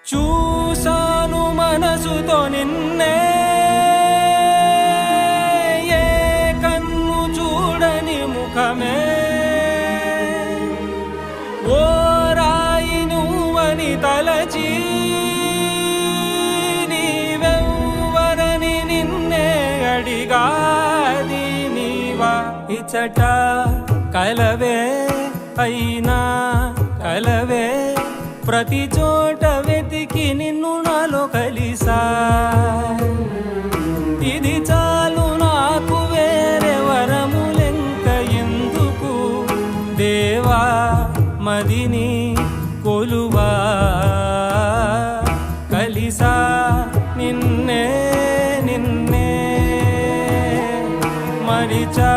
చూసాను మనసుతో నిన్నే, ఏ కన్ను చూడని ముఖమే, ఓ రాయి నువ్వని తలచి నీవెవ్వరని నిన్నే అడిగాది నీవా. ఇచ్చట కలవే అయినా కలవే, ప్రతి చోట వెతికి నిన్ను నాలో కలిసా. ఇది చాలు నాకు, వేరే వరములెంక ఎందుకు దేవా, మదిని కొలువా. కలిసా నిన్నే నిన్నే మరిచా